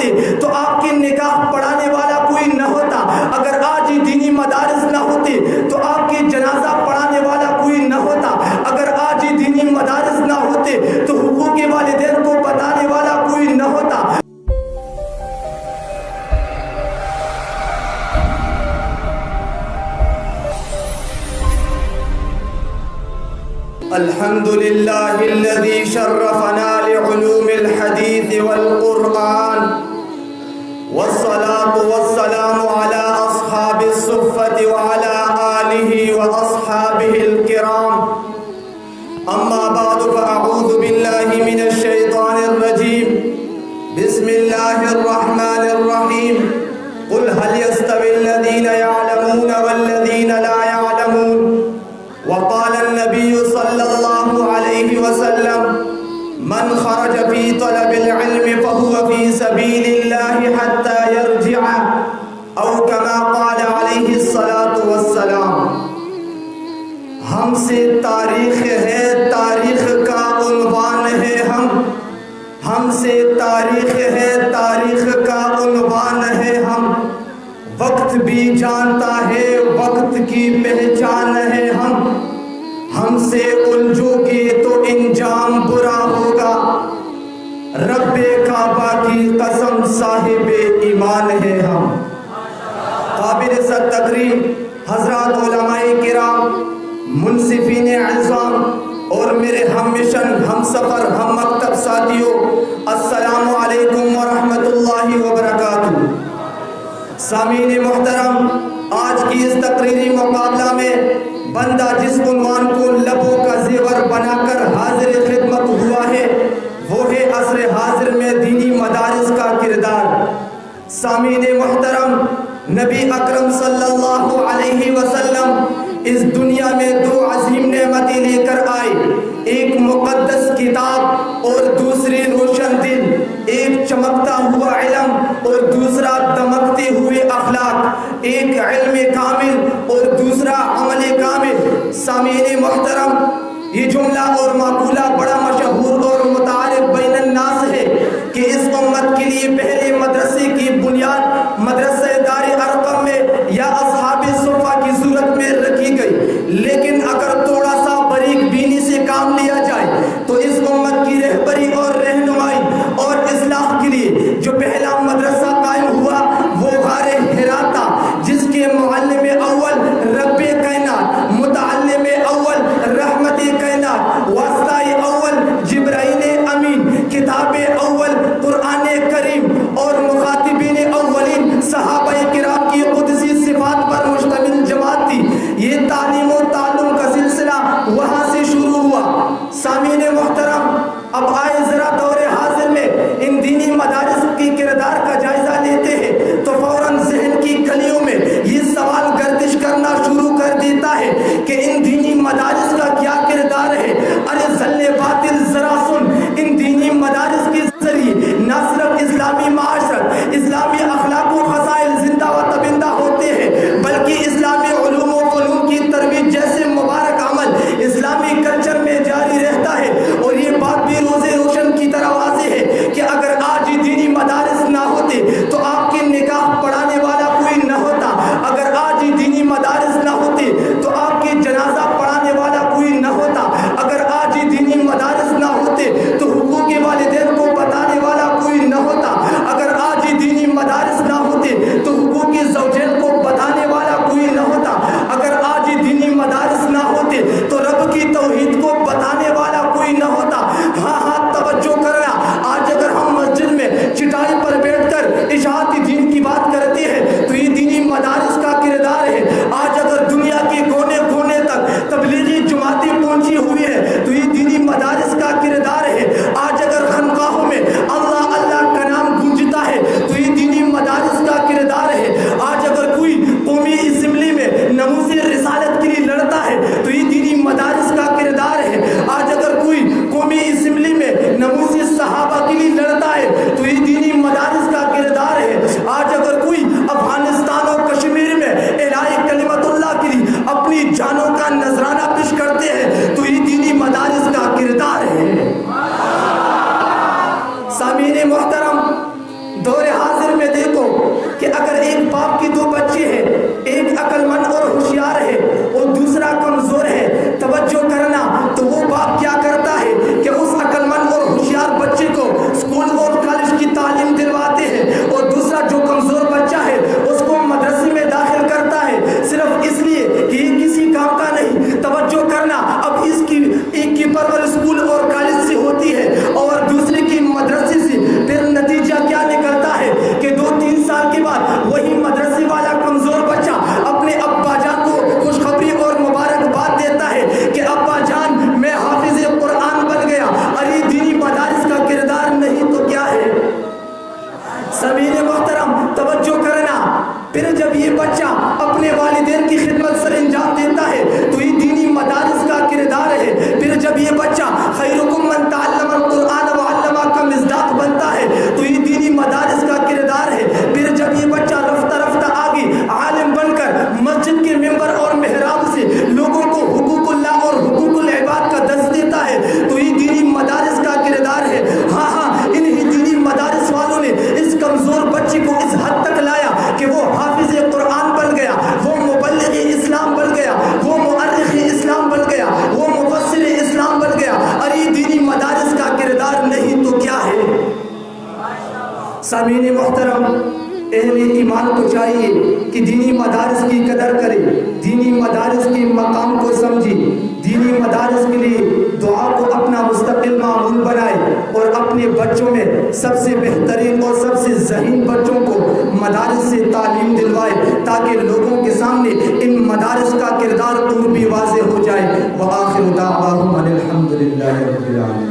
ہوتے تو آپ کے نکاح پڑھانے والا کوئی نہ ہوتا، اگر آج ہی دینی مدارس نہ ہوتے تو آپ کے جنازہ پڑھانے والا کوئی نہ ہوتا، اگر آج ہی دینی مدارس نہ ہوتے تو حقوق والدین کو بتانے والا کوئی نہ ہوتا۔ الحمد للہ الذی شرفنا لعلوم الحدیث والقرآن، والصلاة والسلام على أصحاب الصفة وعلى آله وأصحابه الكرام، أما بعد فأعوذ بالله من الشيطان الرجيم، بسم الله الرحمن الرحيم، قل هل يستوي الذين يعلمون والذين لا يعلمون، وقال النبي صلى الله عليه وسلم من خرج في طلب العلم فهو في سبيل الله حتى يرجع، او كما قال عليه الصلاة والسلام۔ ہم سے تاریخ ہے، تاریخ کا عنوان ہے ہم سے تاریخ ہے، تاریخ کا عنوان ہے وقت بھی جانتا ہے، وقت کی پہچان ہے ہم سے الجھو گے تو انجام برا ہوگا، رب کعبہ کی قسم صاحب ایمان ہے ہم۔ قابل عزت تکریم حضرات علماء کرام، منصفین اعظام اور میرے ہم مشن، ہم سفر، ہم مکتب ساتھیوں، السلام علیکم ورحمۃ اللہ وبرکاتہ۔ سامعین محترم، آج کی اس تقریری مقابلہ میں بندہ جس عنوان کو لبوں کا زیور بنا کر حاضر خدمت ہوا ہے وہ ہے عصر حاضر میں دینی مدارس کا کردار۔ سامعین محترم، نبی اکرم صلی اللہ علیہ وسلم اس دنیا میں دو عظیم نعمتیں لے کر آئے، ایک مقدس کتاب اور دوسری روشن دل، ایک چمکتا ہوا علم اور دوسرا دمکتے ہوئے اخلاق، ایک علم کامل اور دوسرا عمل کامل۔ سامعین محترم، یہ جملہ اور مقولہ بڑا مشہور اور متعارف بین الناس ہے کہ اس امت کے لیے پہلے مدرسے کی بنیاد مدرسہ دار ارقم میں یا اصحاب صفہ کی صورت میں رکھی گئی، لیکن اگر تھوڑا سا باریک بینی سے کام لیا جائے تو اس امت کی رہبری اور رہنمائی اور اصلاح کے لیے جو پہلا مدرسہ قائم ہوا وہ غار حرا تھا، جس کے معلم اول رب کائنات، متعلم اول رحمت کائنات، واسطہ اول جبرائیل امین، کتاب اول قرآن کریم اور مخاطبین اولین صحابہ کرام کی قدسی صفات پر مشتمل جماعت تھی۔ یہ تعلیم و تعلم کا سلسلہ وہاں سے شروع ہوا۔ سامعین محترم، اب آئے ذرا دور حاضر میں ان دینی مدارس کی کردار کا جائزہ لیتے ہیں تو فوراً ذہن کی گلیوں میں یہ سوال گردش کرنا شروع کر دیتا ہے کہ ان دینی مدارس کا کیا کردار ہے؟ ارے ذل باطل ذرا سن، ان دینی مدارس کے ذریعے نہ صرف اسلامی معاشرت، اسلامی اخلاق و فضائل زندہ و تبندہ ہوتے ہیں بلکہ اسلامی علوم و فنون کی ترویج جیسے مبارک عمل اسلامی کلچر میں جاری رہتا ہے۔ اور یہ بات بھی روزے روشن کی طرح واضح ہے کہ اگر آج ہی دینی مدارس نہ ہوتے تو آپ کے نکاح پڑھانے والا کوئی نہ ہوتا، اگر آج ہی دینی مدارس نہ ہوتے تو آپ کے جنازہ پڑھانے والا کوئی نہ ہوتا، اگر آج ہی دینی مدارس نہ ہوتے تو حقوق والدین کو بتانے والا کوئی نہ ہوتا، اگر آج ہی دینی مدارس نہ ہوتے تو حقوق زوجین کو بتانے والا کوئی نہ ہوتا، اگر آج ہی دینی مدارس نہ ہوتے تو رب کی توحید کو بتانے والا کوئی نہ ہوتا۔ ہاں توجہ کرنا، آج اگر ہم مسجد میں چٹائی پر بیٹھ کر اشاعت دین کی بات کرتے ہیں تو یہ دینی مدارس کا کردار ہے۔ آج اگر دنیا کے کونے کونے تک تبلیغی جماعتیں پہنچی ہوئی ہے تو یہ دینی مدارس کا کردار ہے۔ آج اگر خانقاہوں میں اللہ اللہ کا نام گونجتا ہے تو یہ دینی مدارس کا کردار ہے۔ آج اگر کوئی قومی اسمبلی میں ناموس رسالت کے لیے لڑتا ہے تو یہ دینی مدارس کا کردار ہے۔ آج اگر کوئی قومی اسمبلی میں ناموس صحابہ کے لیے لڑتا ہے تو یہ دینی مدارس کا کردار ہے۔ آج اگر کوئی افغانستان اور کشمیر میں اعلاء کلمت اللہ کے لیے اپنی جانوں کا نذرانہ پیش کرتے ہیں تو یہ دینی مدارس کا کردار ہے۔ سامعین محترم، دور حاضر میں دیکھو کہ اگر ایک باپ کی 2 بچے ہیں، ایک عقل مند اور ہوشیار ہے اور دوسرا کمزور ہے، توجہ کرنا، تو وہ باپ کیا کرتا ہے کہ اس عقل مند اور ہوشیار بچے کو اسکول اور کالج کی تعلیم دلواتے ہیں، اور دوسرا جو کمزور بچہ ہے اس کو مدرسے میں داخل کرتا ہے، صرف اس لیے کہ یہ کسی کام کا نہیں۔ توجہ کرنا، اب ایک کی پرورش اسکول اور کالج سے ہوتی ہے اور دوسرے کی مدرسے سے، پھر نتیجہ کیا نکلتا ہے کہ 2-3 سال کے بعد وہی مدرسے والا کمزور بچہ اپنے ابا جان کو خوشخبری اور مبارکباد دیتا ہے کہ ابا جان میں حافظ قرآن بن گیا۔ ارے دینی مدارس کا کردار نہیں تو کیا ہے؟ سامعین محترم توجہ کرنا، پھر جب یہ بچہ اپنے والدین کی خدمت سر انجام دیتا ہے تو یہ دینی مدارس کا کردار ہے۔ پھر جب یہ بچہ خیرکم من تعلم القرآن وعلمہ کا مصداق بنتا ہے تو یہ دینی مدارس کا کردار ہے۔ پھر جب یہ بچہ رفتہ رفتہ آگے عالم بن کر مسجد کے ممبر اور محراب سے لوگوں کو حقوق اللہ اور حقوق العباد کا درس دیتا ہے تو یہ دینی مدارس کا کردار ہے۔ ہاں انہی دینی مدارس والوں نے اس کمزور بچے کو اس حد تک لایا کہ وہ حافظ قرآن بن گیا، وہ مبلغ اسلام بن گیا، وہ مؤرخ اسلام بن گیا، وہ مفسر اسلام بن گیا۔ ارے دینی مدارس کا کردار نہیں تو کیا ہے؟ سامعین محترم، اہل ایمان کو چاہیے کہ دینی مدارس کی قدر کرے، دینی مدارس کے مقام کو سمجھے، دینی مدارس کے لیے دعا کو اپنا مستقل معمول بنائے اور اپنے بچوں میں سب سے بہترین اور سب سے ذہین بچوں کو مدارس سے تعلیم دلوائے تاکہ لوگوں کے سامنے ان مدارس کا کردار اور بھی واضح ہو جائے۔ وآخر دعواہم ان الحمد للہ رب العالمین۔